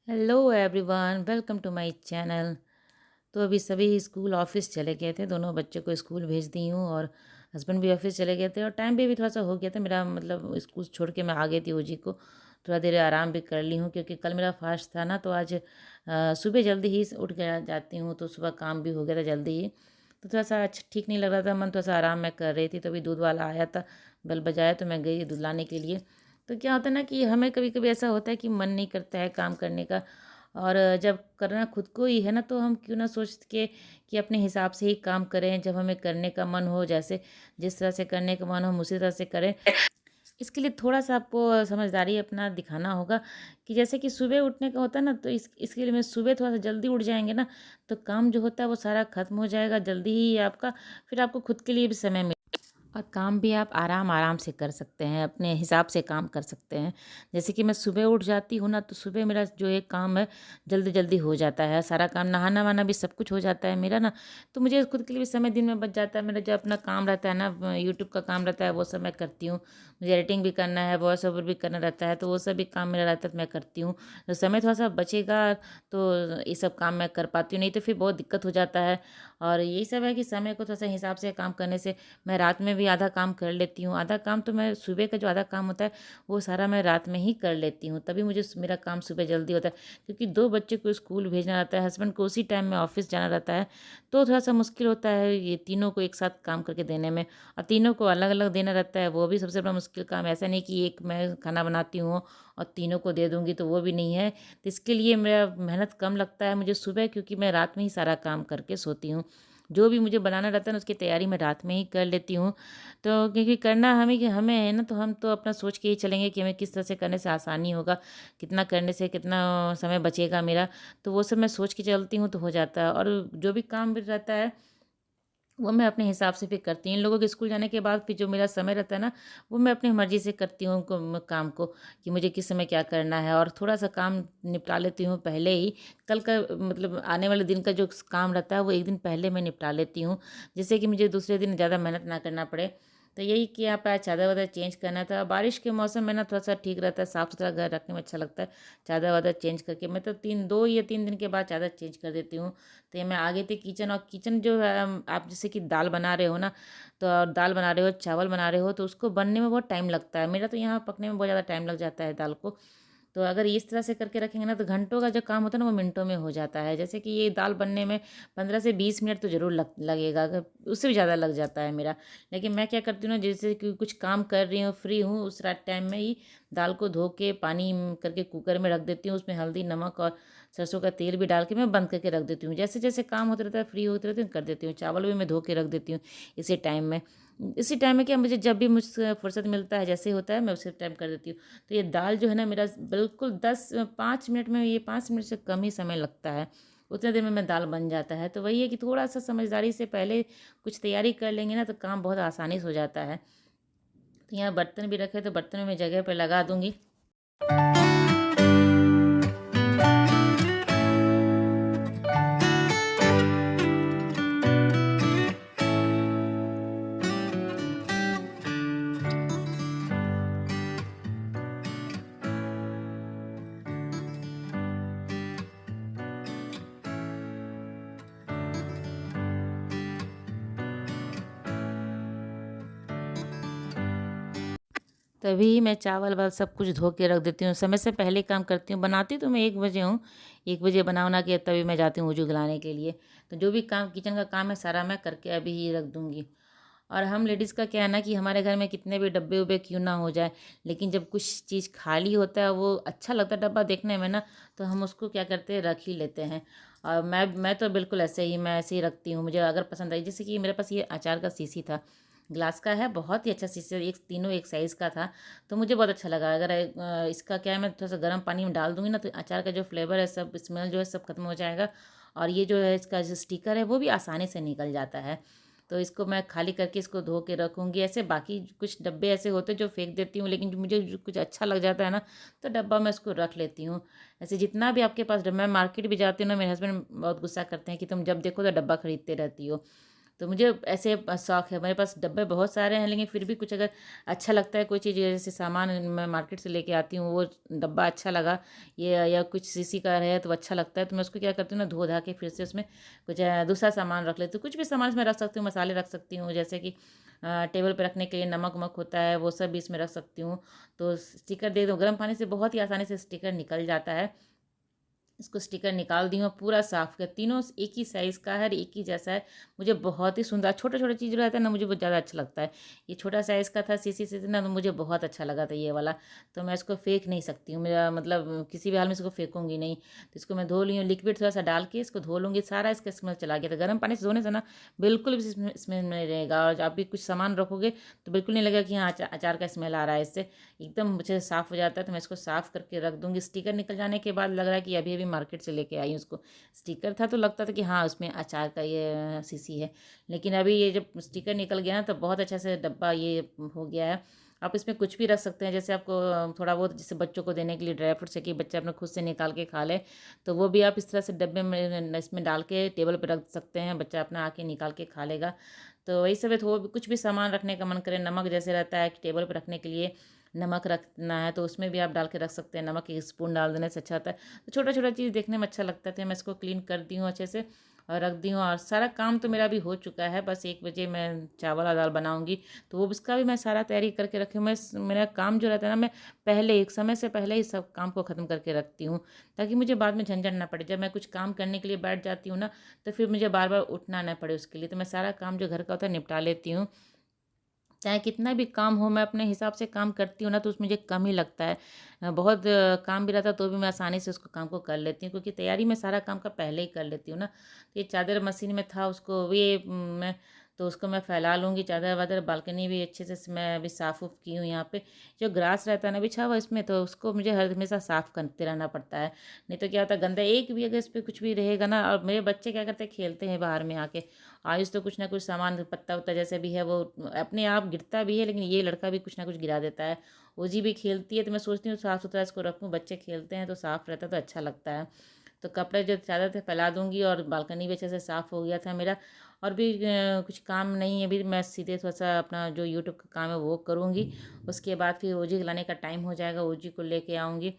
Hello everyone, welcome to my channel. तो अभी सभी स्कूल ऑफिस चले गए थे, दोनों बच्चों को स्कूल भेज दी हूँ और हस्बैंड भी ऑफिस चले गए थे और टाइम भी अभी थोड़ा सा हो गया था मेरा, मतलब स्कूल छोड़ के मैं आ गई थी ओजी को। थोड़ा देर आराम भी कर ली हूँ क्योंकि कल मेरा फास्ट था ना, तो आज सुबह जल्दी ही उठ गया जाती हूँ, तो सुबह काम भी हो गया था जल्दी ही। तो थोड़ा सा अच्छा ठीक नहीं लग रहा था मन, थोड़ा सा आराम मैं कर रही थी, तो अभी दूध वाला आया था, बेल बजाया तो मैं गई दूध लाने के लिए। तो क्या होता है ना कि हमें कभी कभी ऐसा होता है कि मन नहीं करता है काम करने का, और जब करना खुद को ही है ना, तो हम क्यों ना सोच के कि अपने हिसाब से ही काम करें, जब हमें करने का मन हो, जैसे जिस तरह से करने का मन हो हम उसी तरह से करें। इसके लिए थोड़ा सा आपको समझदारी अपना दिखाना होगा कि जैसे कि सुबह उठने का होता है ना, तो इसके लिए मैं सुबह थोड़ा सा जल्दी उठ जाएंगे ना, तो काम जो होता है वो सारा खत्म हो जाएगा जल्दी ही आपका। फिर आपको खुद के लिए भी समय मिले और काम भी आप आराम आराम से कर सकते हैं, अपने हिसाब से काम कर सकते हैं। जैसे कि मैं सुबह उठ जाती हूँ ना, तो सुबह मेरा जो एक काम है जल्दी जल्दी हो जाता है, सारा काम नहाना वाना भी सब कुछ हो जाता है मेरा ना। तो मुझे खुद के लिए भी समय दिन में बच जाता है। मेरा जो अपना काम रहता है ना, यूट्यूब का काम रहता है, वो सब मैं करती हूँ। मुझे एडिटिंग भी करना है, वॉइस ओवर भी करना रहता है, तो वो सब भी काम मेरा रहता है तो मैं करती हूँ। तो समय थोड़ा सा बचेगा तो ये सब काम मैं कर पाती हूँ, नहीं तो फिर बहुत दिक्कत हो जाता है। और यही सब है कि समय को थोड़ा सा हिसाब से काम करने से मैं रात में भी आधा काम कर लेती हूँ। आधा काम तो मैं सुबह का जो आधा काम होता है वो सारा मैं रात में ही कर लेती हूँ, तभी मुझे मेरा काम सुबह जल्दी होता है। क्योंकि दो बच्चे को स्कूल भेजना रहता है, हस्बैंड को उसी टाइम में ऑफिस जाना रहता है, तो थोड़ा सा मुश्किल होता है ये तीनों को एक साथ काम करके देने में। और तीनों को अलग अलग देना रहता है, वो भी सबसे बड़ा मुश्किल काम। ऐसा नहीं कि एक मैं खाना बनाती हूँ और तीनों को दे दूँगी, तो वो भी नहीं है। तो इसके लिए मेरा मेहनत कम लगता है मुझे सुबह, क्योंकि मैं रात में ही सारा काम करके सोती हूँ। जो भी मुझे बनाना रहता है ना, उसकी तैयारी मैं रात में ही कर लेती हूँ। तो क्योंकि करना हमें कि हमें है ना, तो हम तो अपना सोच के ही चलेंगे कि हमें किस तरह से करने से आसानी होगा, कितना करने से कितना समय बचेगा मेरा। तो वो सब मैं सोच के चलती हूँ तो हो जाता है। और जो भी काम भी रहता है वो मैं अपने हिसाब से फिर करती हूँ। इन लोगों के स्कूल जाने के बाद फिर जो मेरा समय रहता है ना, वो मैं अपनी मर्ज़ी से करती हूँ काम को, कि मुझे किस समय क्या करना है, और थोड़ा-सा काम निपटा लेती हूँ पहले ही। कल का मतलब आने वाले दिन का जो काम रहता है वो एक दिन पहले मैं निपटा लेती हूँ, जिससे कि मुझे दूसरे दिन ज़्यादा मेहनत ना करना पड़े। तो यही कि यहाँ पे आज चादर-वादर चेंज करना था। बारिश के मौसम में ना थोड़ा-सा ठीक रहता है, साफ-सुथरा घर रखने में अच्छा लगता है। चादर-वादर चेंज करके मैं तो 2 या 3 दिन के बाद चादर चेंज कर देती हूँ। तो ये मैं आ गई थी किचन, और किचन जो है आप जैसे कि दाल बना रहे हो ना, तो दाल बना रहे हो, चावल बना रहे हो, तो उसको बनने में बहुत टाइम लगता है। मेरा तो यहाँ पकने में बहुत ज़्यादा टाइम लग जाता है दाल को। तो अगर इस तरह से करके रखेंगे ना, तो घंटों का जो काम होता है ना वो मिनटों में हो जाता है। जैसे कि ये दाल बनने में 15 से 20 मिनट तो ज़रूर लगेगा, अगर उससे भी ज़्यादा लग जाता है मेरा। लेकिन मैं क्या करती हूँ ना, जैसे कि कुछ काम कर रही हूँ, फ्री हूँ, उस रात टाइम में ही दाल को धो के पानी करके कुकर में रख देती हूँ, उसमें हल्दी नमक और सरसों का तेल भी डाल के मैं बंद करके रख देती हूँ। जैसे जैसे काम होता रहता है, फ्री होते रहते हैं, कर देती हूँ। चावल भी मैं धो के रख देती हूँ इसी टाइम में। इसी टाइम में क्या, मुझे जब भी मुझसे फुर्सत मिलता है, जैसे होता है, मैं उसी टाइम कर देती हूँ। तो ये दाल जो है ना मेरा बिल्कुल 5 मिनट में, ये 5 मिनट से कम ही समय लगता है, उतने देर में दाल बन जाता है। तो वही है कि थोड़ा सा समझदारी से पहले कुछ तैयारी कर लेंगे ना, तो काम बहुत आसानी से हो जाता है। तो यहाँ बर्तन भी रखे, तो बर्तन में मैं जगह पर लगा दूँगी। तभी मैं चावल-वावल सब कुछ धो के रख देती हूँ, समय से पहले काम करती हूँ। बनाती तो मैं 1 बजे हूँ, 1 बजे बना-वना के तभी मैं जाती हूँ वज़ू दिलाने के लिए। तो जो भी काम किचन का काम है सारा मैं करके अभी ही रख दूँगी। और हम लेडीज़ का क्या है ना, कि हमारे घर में कितने भी डब्बे-वब्बे क्यों ना हो जाए, लेकिन जब कुछ चीज़ खाली होता है, वो अच्छा लगता है डब्बा देखने में ना, तो हम उसको क्या करते हैं, रख ही लेते हैं। और मैं तो बिल्कुल मैं ऐसे ही रखती हूँ। मुझे अगर पसंद आई, जैसे कि मेरे पास ये अचार का शीशी था, ग्लास का है, बहुत ही अच्छा शीशा, एक तीनों एक साइज़ का था, तो मुझे बहुत अच्छा लगा। अगर इसका क्या है, मैं थोड़ा-सा गर्म पानी में डाल दूँगी ना, तो अचार का जो फ्लेवर है, सब स्मेल जो है सब खत्म हो जाएगा, और ये जो है इसका जो स्टिकर है वो भी आसानी से निकल जाता है। तो इसको मैं खाली करके इसको धो के रखूँगी। ऐसे बाकी कुछ डब्बे ऐसे होते हैं जो फेंक देती हूँ, लेकिन जो मुझे जो कुछ अच्छा लग जाता है ना, तो डब्बा मैं उसको रख लेती हूँ। ऐसे जितना भी आपके पास मैं मार्केट भी जाती हूँ ना, मेरे हस्बैंड बहुत गुस्सा करते हैं कि तुम जब देखो तो डब्बा खरीदते रहती हो। तो मुझे ऐसे शौक है, मेरे पास डब्बे बहुत सारे हैं, लेकिन फिर भी कुछ अगर अच्छा लगता है कोई चीज़, जैसे सामान मैं मार्केट से लेके आती हूँ, वो डब्बा अच्छा लगा ये या कुछ सीसी का है तो अच्छा लगता है, तो मैं उसको क्या करती हूँ ना, धो धा के फिर से उसमें कुछ दूसरा सामान रख लेती हूँ। कुछ भी सामान इसमें रख सकती हूँ, मसाले रख सकती हूँ, जैसे कि टेबल पे रखने के लिए नमक वमक होता है, वो सब भी इसमें रख सकती हूँ। तो स्टिकर दे दो, गर्म पानी से बहुत ही आसानी से स्टिकर निकल जाता है। इसको स्टिकर निकाल दी हूँ, पूरा साफ़ किया, तीनों एक ही साइज़ का है, एक ही जैसा है। मुझे बहुत ही सुंदर छोटा-छोटा चीज़ जो रहता है ना, मुझे बहुत ज़्यादा अच्छा लगता है। ये छोटा साइज़ का था, सीसी से ना, तो मुझे बहुत अच्छा लगा था ये वाला। तो मैं इसको फेंक नहीं सकती हूँ, मेरा मतलब किसी भी हाल में इसको फेंकूँगी नहीं। तो इसको मैं धो ली हूँ, लिक्विड थोड़ा-सा डाल के इसको धो लूँगी, सारा इसका स्मेल चला गया था। गर्म पानी से धोने से ना बिल्कुल भी स्मेल नहीं रहेगा, और आप भी कुछ सामान रखोगे तो बिल्कुल नहीं लगेगा कि हाँ, अचार का स्मेल आ रहा है इससे। एकदम मुझे साफ़ हो जाता है, तो मैं इसको साफ़ करके रख दूँगी। स्टिकर निकल जाने के बाद लग रहा है कि अभी-अभी मार्केट से लेके आई हूँ उसको। स्टिकर था तो लगता था कि हाँ, उसमें अचार का ये शीशी है। लेकिन अभी ये जब स्टिकर निकल गया ना, तो बहुत अच्छा से डब्बा ये हो गया है। आप इसमें कुछ भी रख सकते हैं, जैसे आपको थोड़ा बहुत जैसे बच्चों को देने के लिए ड्राई फ्रूट्स है कि बच्चा अपना खुद से निकाल के खा ले, तो वो भी आप इस तरह से डब्बे में इसमें डाल के टेबल पे रख सकते हैं, बच्चा अपना आके निकाल के खा लेगा। तो वही सब है, तो वो भी कुछ भी सामान रखने का मन करे, नमक जैसे रहता है कि टेबल पे रखने के लिए नमक रखना है, तो उसमें भी आप डाल के रख सकते हैं, नमक 1 स्पून डाल देने से अच्छा होता है। तो छोटा-छोटा चीज़ देखने में अच्छा लगता है, तो मैं इसको क्लीन कर दी हूँ अच्छे से और रख दी हूँ, और सारा काम तो मेरा अभी हो चुका है। बस 1 बजे मैं चावल और दाल बनाऊँगी, तो वो उसका भी मैं सारा तैयारी करके रखी हूँ। मेरा काम जो रहता है ना, मैं पहले एक समय से पहले ही सब काम को ख़त्म करके रखती हूँ, ताकि मुझे बाद में झंझट ना पड़े। जब मैं कुछ काम करने के लिए बैठ जाती हूँ ना, तो फिर मुझे बार-बार उठना ना पड़े उसके लिए। तो मैं सारा काम जो घर का होता है निपटा लेती हूँ। चाहे कितना भी काम हो, मैं अपने हिसाब से काम करती हूँ ना, तो उसमें मुझे कम ही लगता है। बहुत काम भी रहता है तो भी मैं आसानी से उसको काम को कर लेती हूँ, क्योंकि तैयारी मैं सारा काम का पहले ही कर लेती हूँ ना। तो ये चादर मशीन में था, उसको भी मैं तो उसको मैं फैला लूँगी चादर-वादर। बालकनी भी अच्छे से मैं अभी साफ़-उफ़ की हूँ यहाँ पे। जो ग्रास रहता है ना बिछा हुआ इसमें, तो उसको मुझे हर हमेशा साफ़ करते रहना पड़ता है। नहीं तो क्या होता है, गंदा एक भी अगर इस पे कुछ भी रहेगा ना, और मेरे बच्चे क्या करते हैं, खेलते हैं बाहर में आके। आयुष तो कुछ ना कुछ सामान पत्ता-वत्ता जैसे भी है वो अपने आप गिरता भी है, लेकिन ये लड़का भी कुछ ना कुछ गिरा देता है। ओजी भी खेलती है, तो मैं सोचती हूँ साफ़-सुथरा इसको रखूँ, बच्चे खेलते हैं तो साफ़ रहता है तो अच्छा लगता है। तो कपड़े जो चादर थे फैला दूँगी, और बालकनी भी अच्छे से साफ़ हो गया था मेरा। और भी कुछ काम नहीं है अभी, मैं सीधे थोड़ा-सा अपना जो यूट्यूब का काम है वो करूँगी। उसके बाद फिर ओजी लाने का टाइम हो जाएगा, ओजी को लेके आऊँगी।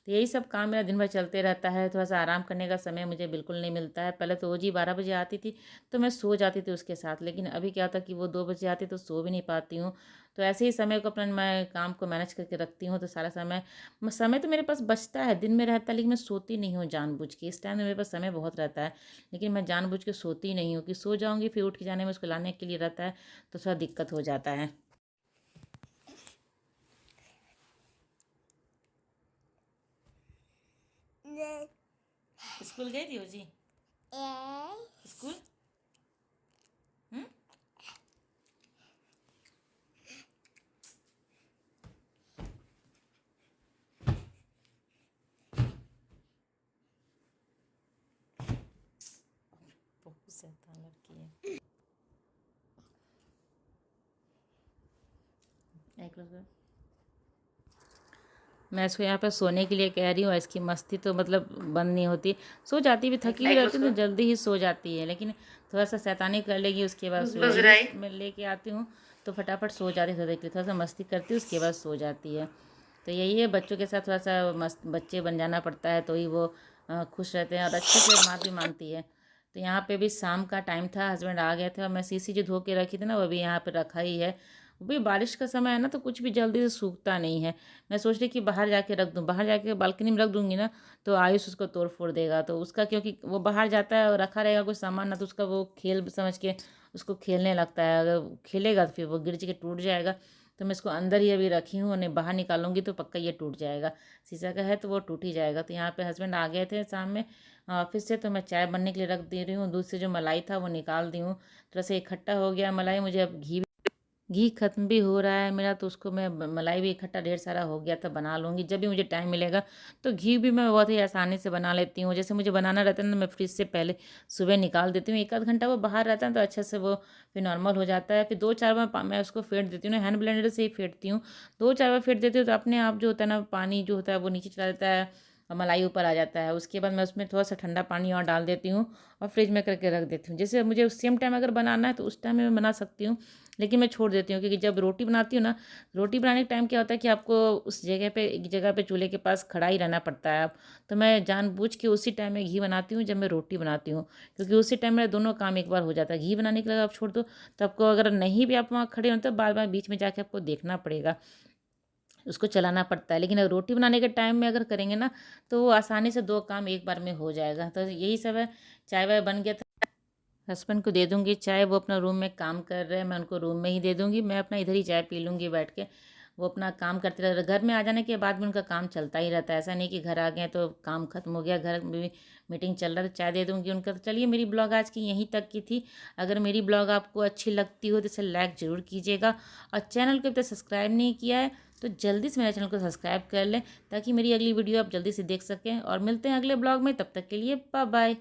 तो यही सब काम मेरा दिन भर चलते रहता है, थोड़ा-सा आराम करने का समय मुझे बिल्कुल नहीं मिलता है। पहले तो ओजी 12 बजे आती थी, तो मैं सो जाती थी उसके साथ, लेकिन अभी क्या होता है कि वो 2 बजे आती है तो सो भी नहीं पाती हूँ। तो ऐसे ही समय को अपना मैं काम को मैनेज करके रखती हूँ, तो सारा समय तो मेरे पास बचता है, दिन में रहता है, लेकिन मैं सोती नहीं हूँ जानबूझ के। इस टाइम में मेरे पास समय बहुत रहता है, लेकिन मैं जानबूझ के सोती नहीं हूँ कि सो जाऊँगी, फिर उठ के जाने में उसको लाने के लिए रहता है, तो थोड़ा दिक्कत हो जाता है। स्कूल गई थी ओजी? स्कूल? हुँ? बहुत शैतान लड़की है। मैं इसको यहाँ पे सोने के लिए कह रही हूँ, इसकी मस्ती तो मतलब बंद नहीं होती। सो जाती भी, थकी भी रहती है तो जल्दी ही सो जाती है, लेकिन थोड़ा-सा शैतानी कर लेगी उसके बाद सो जाएगी। मैं लेके आती हूँ तो फटाफट सो जाती है, थोड़ा-सा मस्ती करती है उसके बाद सो जाती है। तो यही है, बच्चों के साथ थोड़ा-सा मस्त बच्चे बन जाना पड़ता है, तो ही वो खुश रहते हैं और अच्छे से बात भी मानती है। तो यहाँ पे भी शाम का टाइम था, हस्बैंड आ गए थे, और मैं शीशी जो धो के रखी थी ना, वो भी यहाँ पे रखा ही है। वो भी बारिश का समय है ना, तो कुछ भी जल्दी से सूखता नहीं है। मैं सोच रही कि बाहर जाके रख दूँ, बाहर जाके बालकनी में रख दूँगी ना, तो आयुष उसको तोड़-फोड़ देगा। तो उसका, क्योंकि वो बाहर जाता है और रखा रहेगा कुछ सामान ना, तो उसका वो खेल समझ के उसको खेलने लगता है। अगर खेलेगा तो फिर वो गिर के टूट जाएगा। तो मैं इसको अंदर ही अभी रखी हूँ, और बाहर निकालूँगी तो पक्का ये टूट जाएगा। शीशा का है तो वो टूट ही जाएगा। तो यहाँ पे हस्बैंड आ गए थे शाम में ऑफ़िस से, तो मैं चाय बनने के लिए रख दे रही हूँ। दूध से जो मलाई था वो निकाल दी हूँ। थोड़ा-सा इकट्ठा हो गया मलाई, मुझे अब घी खत्म भी हो रहा है मेरा, तो उसको मैं मलाई भी इकट्ठा ढेर सारा हो गया था, बना लूँगी जब भी मुझे टाइम मिलेगा। तो घी भी मैं बहुत ही आसानी से बना लेती हूँ। जैसे मुझे बनाना रहता है ना, मैं फ्रिज से पहले सुबह निकाल देती हूँ, 1 आध घंटा वो बाहर रहता है तो अच्छे से वो फिर नॉर्मल हो जाता है। फिर 2-4 बार मैं उसको फेंट देती हूँ ना, हैंड ब्लेंडर से ही फेंटती हूँ। 2-4 बार फेंट देती हूँ तो अपने आप जो होता है ना, पानी जो होता है वो नीचे चला जाता है, और मलाई ऊपर आ जाता है। उसके बाद मैं उसमें थोड़ा सा ठंडा पानी और डाल देती हूँ और फ्रिज में करके रख देती हूँ। जैसे मुझे उस सेम टाइम अगर बनाना है तो उस टाइम में मैं बना सकती हूँ, लेकिन मैं छोड़ देती हूँ, क्योंकि जब रोटी बनाती हूँ ना, रोटी बनाने के टाइम क्या होता है कि आपको उस जगह पे, एक जगह पे चूल्हे के पास खड़ा ही रहना पड़ता है। तो मैं जानबूझ के उसी टाइम में घी बनाती हूँ जब मैं रोटी बनाती हूँ, क्योंकि उसी टाइम मेरा दोनों काम एक बार हो जाता है। घी बनाने के लिए आप छोड़ दो तो आपको, अगर नहीं भी आप वहाँ खड़े हो तो बार बार बीच में जाके आपको देखना पड़ेगा, उसको चलाना पड़ता है। लेकिन अगर रोटी बनाने के टाइम में अगर करेंगे ना, तो वो आसानी से दो काम एक बार में हो जाएगा। तो यही सब है। चाय वाय बन गया था, हस्बैंड को दे दूँगी चाय, वो अपना रूम में काम कर रहे हैं, मैं उनको रूम में ही दे दूँगी, मैं अपना इधर ही चाय पी लूँगी बैठ के। वो अपना काम करते रह, घर में आ जाने के बाद भी उनका काम चलता ही रहता है। ऐसा नहीं कि घर आ गए हैं तो काम खत्म हो गया, घर में भी मीटिंग चल रहा है तो चाय दे दूँगी उनका। तो चलिए, मेरी ब्लॉग आज की यहीं तक की थी। अगर मेरी ब्लॉग आपको अच्छी लगती हो तो इसे लाइक ज़रूर कीजिएगा, और चैनल को अभी तक सब्सक्राइब नहीं किया है तो जल्दी से मेरे चैनल को सब्सक्राइब कर लें, ताकि मेरी अगली वीडियो आप जल्दी से देख सकें। और मिलते हैं अगले ब्लॉग में, तब तक के लिए बाय बाय।